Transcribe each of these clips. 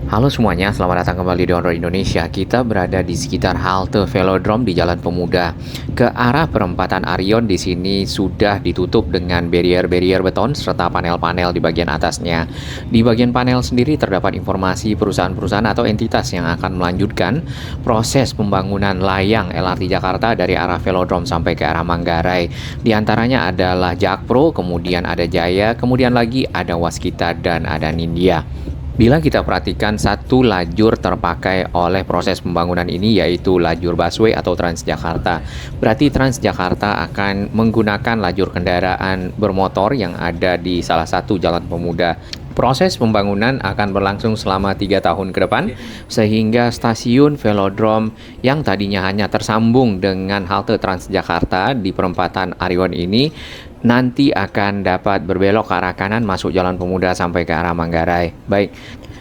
Halo semuanya, selamat datang kembali di On Road Indonesia. Kita berada di sekitar halte Velodrome di Jalan Pemuda. Ke arah perempatan Arion di sini sudah ditutup dengan barrier-barrier beton serta panel-panel di bagian atasnya. Di bagian panel sendiri terdapat informasi perusahaan-perusahaan atau entitas yang akan melanjutkan proses pembangunan layang LRT Jakarta dari arah Velodrome sampai ke arah Manggarai. Di antaranya adalah Jakpro, kemudian ada Jaya, kemudian lagi ada Waskita dan ada Nindya. Bila kita perhatikan satu lajur terpakai oleh proses pembangunan ini yaitu lajur busway atau Transjakarta. Berarti Transjakarta akan menggunakan lajur kendaraan bermotor yang ada di salah satu jalan pemuda. Proses pembangunan akan berlangsung selama 3 tahun ke depan, sehingga stasiun Velodrome yang tadinya hanya tersambung dengan halte Transjakarta di perempatan Arion ini nanti akan dapat berbelok ke arah kanan masuk Jalan Pemuda sampai ke arah Manggarai. Baik,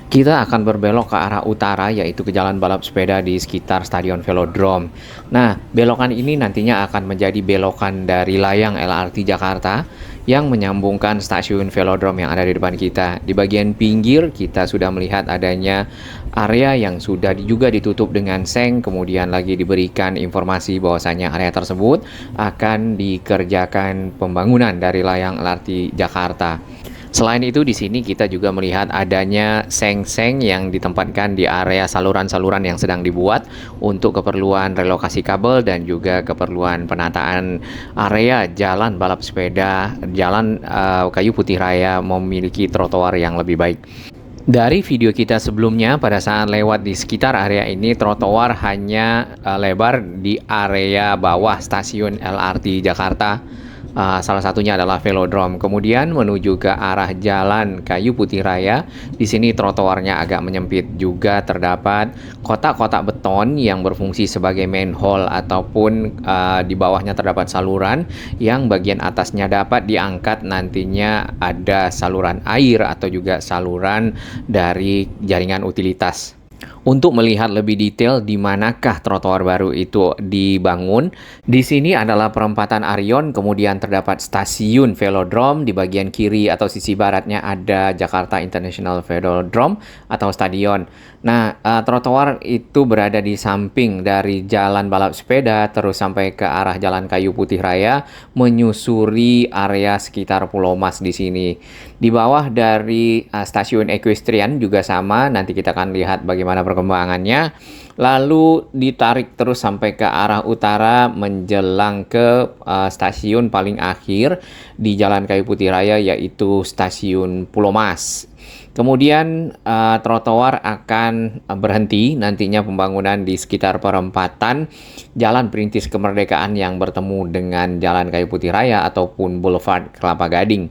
kita akan berbelok ke arah utara yaitu ke jalan balap sepeda di sekitar Stadion Velodrome. Nah, belokan ini nantinya akan menjadi belokan dari layang LRT Jakarta yang menyambungkan stasiun Velodrome yang ada di depan kita. Di bagian pinggir kita sudah melihat adanya area yang sudah juga ditutup dengan seng, kemudian lagi diberikan informasi bahwasanya area tersebut akan dikerjakan pembangunan dari layang LRT Jakarta. Selain itu di sini kita juga melihat adanya seng-seng yang ditempatkan di area saluran-saluran yang sedang dibuat untuk keperluan relokasi kabel dan juga keperluan penataan area jalan balap sepeda, jalan Kayu Putih Raya memiliki trotoar yang lebih baik. Dari video kita sebelumnya pada saat lewat di sekitar area ini trotoar hanya lebar di area bawah stasiun LRT Jakarta. Salah satunya adalah Velodrome. Kemudian menuju ke arah jalan Kayu Putih Raya. Di sini trotoarnya agak menyempit. Juga terdapat kotak-kotak beton yang berfungsi sebagai manhole ataupun di bawahnya terdapat saluran yang bagian atasnya dapat diangkat nantinya ada saluran air atau juga saluran dari jaringan utilitas. Untuk melihat lebih detail di manakah trotoar baru itu dibangun, di sini adalah perempatan Arion, kemudian terdapat stasiun Velodrome, di bagian kiri atau sisi baratnya ada Jakarta International Velodrome atau stadion. Nah, trotoar itu berada di samping dari jalan balap sepeda terus sampai ke arah jalan Kayu Putih Raya menyusuri area sekitar Pulau Mas di sini. Di bawah dari stasiun Equestrian juga sama, nanti kita akan lihat bagaimana perkembangannya. Lalu ditarik terus sampai ke arah utara menjelang ke stasiun paling akhir di Jalan Kayu Putih Raya yaitu stasiun Pulau Mas. Kemudian trotoar akan berhenti nantinya pembangunan di sekitar perempatan Jalan Perintis Kemerdekaan yang bertemu dengan Jalan Kayu Putih Raya ataupun Boulevard Kelapa Gading.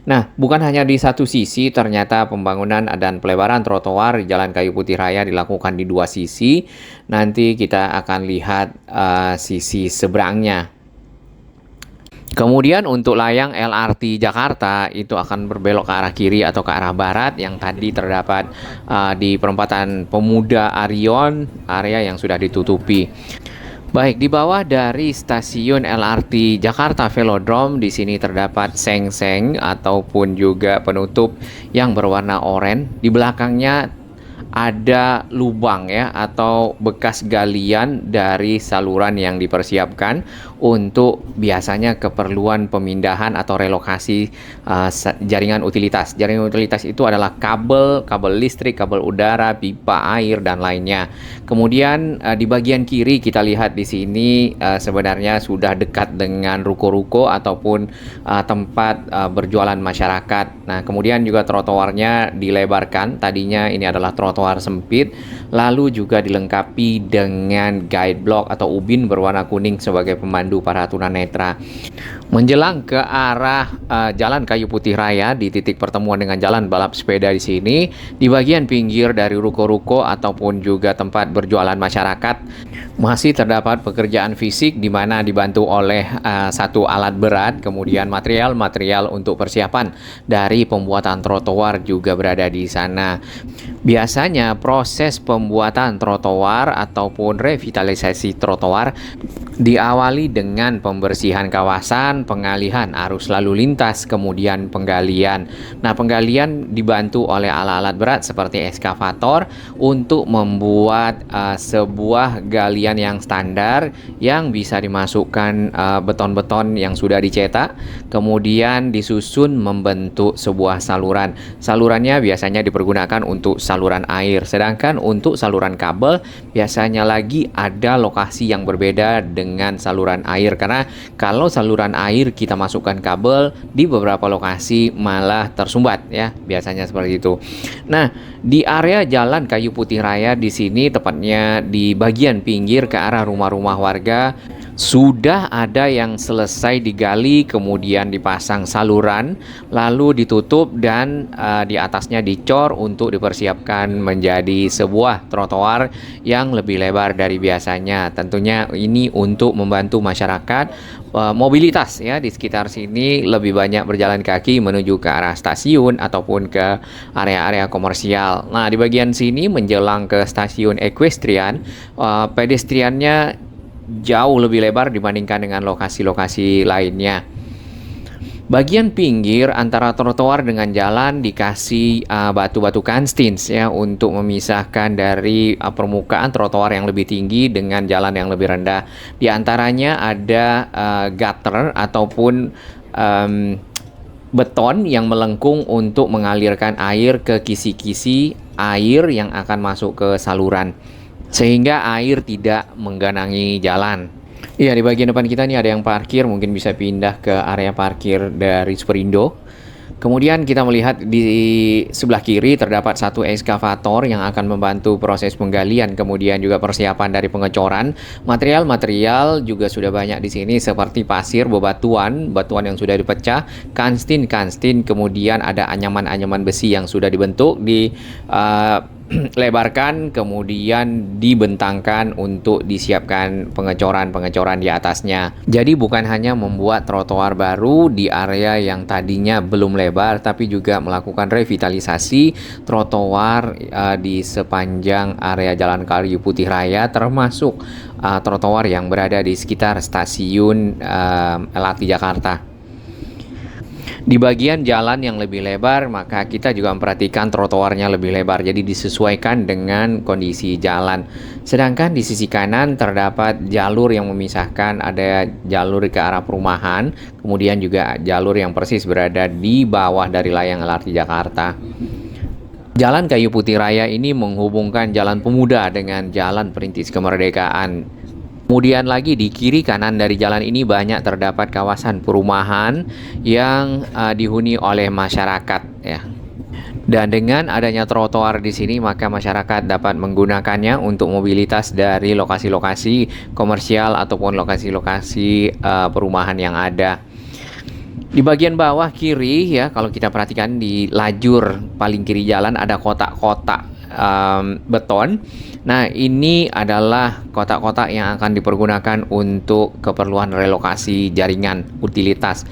Nah, bukan hanya di satu sisi, ternyata pembangunan dan pelebaran trotoar di Jalan Kayu Putih Raya dilakukan di dua sisi. Nanti kita akan lihat sisi seberangnya. Kemudian untuk layang LRT Jakarta itu akan berbelok ke arah kiri atau ke arah barat yang tadi terdapat di perempatan Pemuda Arion, area yang sudah ditutupi. Baik, di bawah dari stasiun LRT Jakarta Velodrome di sini terdapat seng-seng ataupun juga penutup yang berwarna oranye. Di belakangnya ada lubang ya atau bekas galian dari saluran yang dipersiapkan untuk biasanya keperluan pemindahan atau relokasi jaringan utilitas. Jaringan utilitas itu adalah kabel listrik, kabel udara, pipa air dan lainnya. Kemudian di bagian kiri kita lihat di sini sebenarnya sudah dekat dengan ruko-ruko ataupun tempat berjualan masyarakat. Nah, kemudian juga trotoarnya dilebarkan. Tadinya ini adalah trotoar sempit, lalu juga dilengkapi dengan guide block atau ubin berwarna kuning sebagai pemandu para tunanetra. Menjelang ke arah Jalan Kayu Putih Raya di titik pertemuan dengan jalan balap sepeda di sini, di bagian pinggir dari ruko-ruko ataupun juga tempat berjualan masyarakat masih terdapat pekerjaan fisik di mana dibantu oleh satu alat berat, kemudian material-material untuk persiapan dari pembuatan trotoar juga berada di sana. Biasanya proses pembuatan trotoar ataupun revitalisasi trotoar Diawali dengan pembersihan kawasan, pengalihan arus lalu lintas, kemudian penggalian. Nah, penggalian dibantu oleh alat-alat berat seperti ekskavator untuk membuat sebuah galian yang standar yang bisa dimasukkan beton-beton yang sudah dicetak, kemudian disusun membentuk sebuah saluran. Salurannya biasanya dipergunakan untuk saluran air, sedangkan untuk saluran kabel biasanya lagi ada lokasi yang berbeda dengan saluran air, karena kalau saluran air kita masukkan kabel di beberapa lokasi malah tersumbat ya, biasanya seperti itu. Nah, di area Jalan Kayu Putih Raya di sini, tepatnya di bagian pinggir ke arah rumah-rumah warga, sudah ada yang selesai digali, kemudian dipasang saluran, lalu ditutup dan di atasnya dicor untuk dipersiapkan menjadi sebuah trotoar yang lebih lebar dari biasanya. Tentunya ini untuk membantu masyarakat mobilitas ya di sekitar sini lebih banyak berjalan kaki menuju ke arah stasiun ataupun ke area-area komersial. Nah, di bagian sini menjelang ke stasiun equestrian, pedestriannya jauh lebih lebar dibandingkan dengan lokasi-lokasi lainnya. Bagian pinggir antara trotoar dengan jalan dikasih batu-batu kanstins ya untuk memisahkan dari permukaan trotoar yang lebih tinggi dengan jalan yang lebih rendah. Di antaranya ada gutter ataupun beton yang melengkung untuk mengalirkan air ke kisi-kisi air yang akan masuk ke saluran, sehingga air tidak menggenangi jalan. Iya, di bagian depan kita nih ada yang parkir, mungkin bisa pindah ke area parkir dari Superindo. Kemudian kita melihat di sebelah kiri terdapat satu ekskavator yang akan membantu proses penggalian, kemudian juga persiapan dari pengecoran. Material-material juga sudah banyak di sini seperti pasir, bebatuan, batuan yang sudah dipecah, kanstin, kemudian ada anyaman-anyaman besi yang sudah dibentuk di lebarkan, kemudian dibentangkan untuk disiapkan pengecoran di atasnya. Jadi bukan hanya membuat trotoar baru di area yang tadinya belum lebar, tapi juga melakukan revitalisasi trotoar di sepanjang area Jalan Kayu Putih Raya, termasuk trotoar yang berada di sekitar stasiun LRT Jakarta. Di bagian jalan yang lebih lebar, maka kita juga memperhatikan trotoarnya lebih lebar, jadi disesuaikan dengan kondisi jalan. Sedangkan di sisi kanan terdapat jalur yang memisahkan, ada jalur ke arah perumahan, kemudian juga jalur yang persis berada di bawah dari layang LRT Jakarta. Jalan Kayu Putih Raya ini menghubungkan Jalan Pemuda dengan Jalan Perintis Kemerdekaan. Kemudian lagi di kiri kanan dari jalan ini banyak terdapat kawasan perumahan yang dihuni oleh masyarakat ya. Dan dengan adanya trotoar di sini, maka masyarakat dapat menggunakannya untuk mobilitas dari lokasi-lokasi komersial ataupun lokasi-lokasi perumahan yang ada. Di bagian bawah kiri ya, kalau kita perhatikan di lajur paling kiri jalan ada kotak-kotak beton. Nah, ini adalah kotak-kotak yang akan dipergunakan untuk keperluan relokasi jaringan utilitas.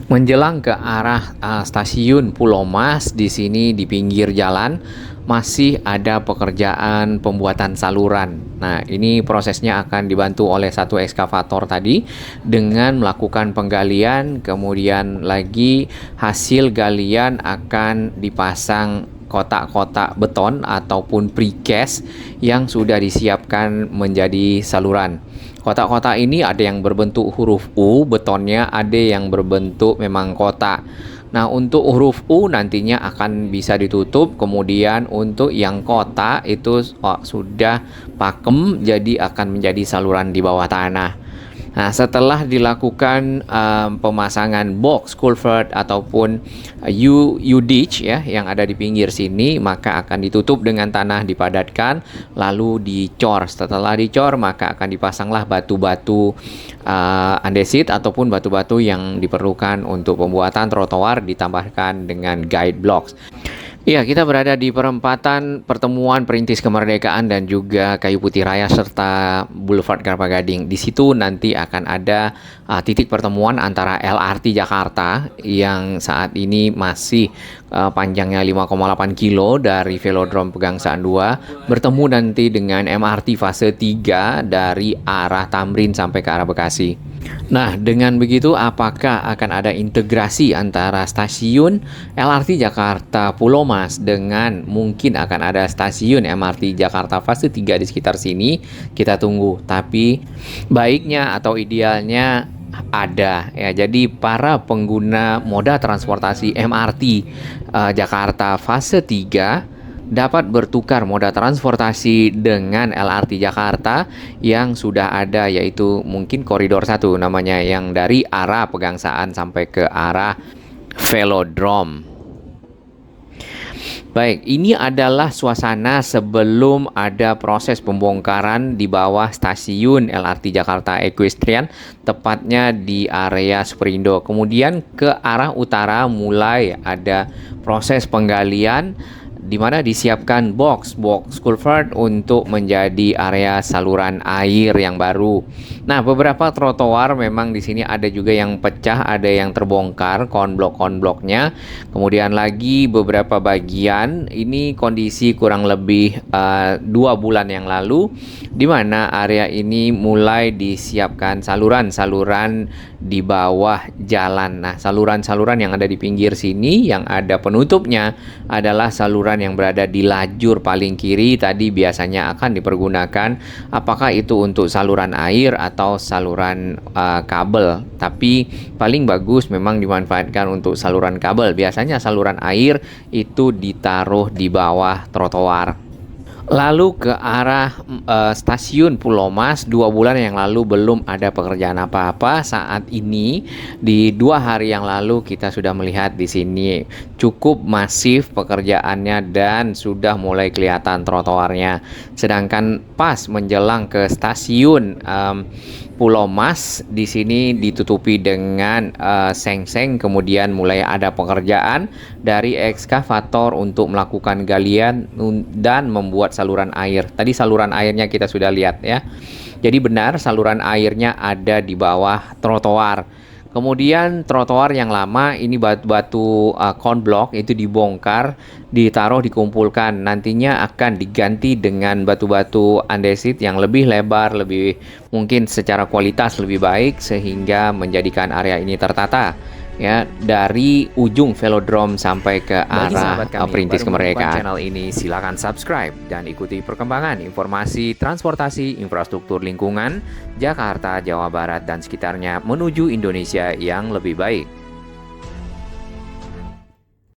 Menjelang ke arah stasiun Pulau Mas, di sini di pinggir jalan masih ada pekerjaan pembuatan saluran. Nah, ini prosesnya akan dibantu oleh satu ekskavator tadi dengan melakukan penggalian, kemudian lagi hasil galian akan dipasang kotak-kotak beton ataupun precast yang sudah disiapkan menjadi saluran. Kotak-kotak ini ada yang berbentuk huruf U betonnya, ada yang berbentuk memang kotak. Nah, untuk huruf U nantinya akan bisa ditutup, kemudian untuk yang kotak itu sudah pakem, jadi akan menjadi saluran di bawah tanah. Nah, setelah dilakukan pemasangan box culvert ataupun U-ditch ya yang ada di pinggir sini, maka akan ditutup dengan tanah, dipadatkan, lalu dicor. Setelah dicor, maka akan dipasanglah batu-batu andesit ataupun batu-batu yang diperlukan untuk pembuatan trotoar, ditambahkan dengan guide blocks. Iya, kita berada di perempatan pertemuan Perintis Kemerdekaan dan juga Kayu Putih Raya serta Boulevard Kelapa Gading. Di situ nanti akan ada titik pertemuan antara LRT Jakarta yang saat ini masih panjangnya 5,8 kilo dari Velodrome Pegangsaan 2 bertemu nanti dengan MRT fase 3 dari arah Tamrin sampai ke arah Bekasi. Nah, dengan begitu apakah akan ada integrasi antara stasiun LRT Jakarta Pulau Mas dengan mungkin akan ada stasiun MRT Jakarta fase 3 di sekitar sini? Kita tunggu. Tapi baiknya atau idealnya ada ya. Jadi para pengguna moda transportasi MRT Jakarta fase 3 dapat bertukar moda transportasi dengan LRT Jakarta yang sudah ada, yaitu mungkin koridor 1 namanya, yang dari arah Pegangsaan sampai ke arah Velodrome. Baik, ini adalah suasana sebelum ada proses pembongkaran di bawah stasiun LRT Jakarta Equestrian, tepatnya di area Superindo. Kemudian ke arah utara mulai ada proses penggalian di mana disiapkan box culvert untuk menjadi area saluran air yang baru. Nah, beberapa trotoar memang di sini ada juga yang pecah, ada yang terbongkar konbloknya. Kemudian lagi beberapa bagian ini kondisi kurang lebih 2 bulan yang lalu, di mana area ini mulai disiapkan saluran-saluran di bawah jalan. Nah, saluran-saluran yang ada di pinggir sini yang ada penutupnya adalah saluran yang berada di lajur paling kiri tadi biasanya akan dipergunakan, apakah itu untuk saluran air atau saluran kabel. Tapi paling bagus memang dimanfaatkan untuk saluran kabel. Biasanya saluran air itu ditaruh di bawah trotoar. Lalu ke arah stasiun Pulau Mas, 2 bulan yang lalu belum ada pekerjaan apa-apa. Saat ini di 2 hari yang lalu kita sudah melihat di sini cukup masif pekerjaannya dan sudah mulai kelihatan trotoarnya. Sedangkan pas menjelang ke stasiun Pulau Mas, di sini ditutupi dengan seng-seng, kemudian mulai ada pekerjaan dari ekskavator untuk melakukan galian dan membuat saluran air. Tadi saluran airnya kita sudah lihat ya. Jadi benar saluran airnya ada di bawah trotoar. Kemudian trotoar yang lama ini batu-batu konblok itu dibongkar, ditaruh, dikumpulkan. Nantinya akan diganti dengan batu-batu andesit yang lebih lebar, lebih mungkin secara kualitas lebih baik sehingga menjadikan area ini tertata. Ya, dari ujung Velodrome sampai ke arah Perintis Kemerdekaan. Channel ini silakan subscribe dan ikuti perkembangan informasi transportasi infrastruktur lingkungan Jakarta, Jawa Barat dan sekitarnya menuju Indonesia yang lebih baik.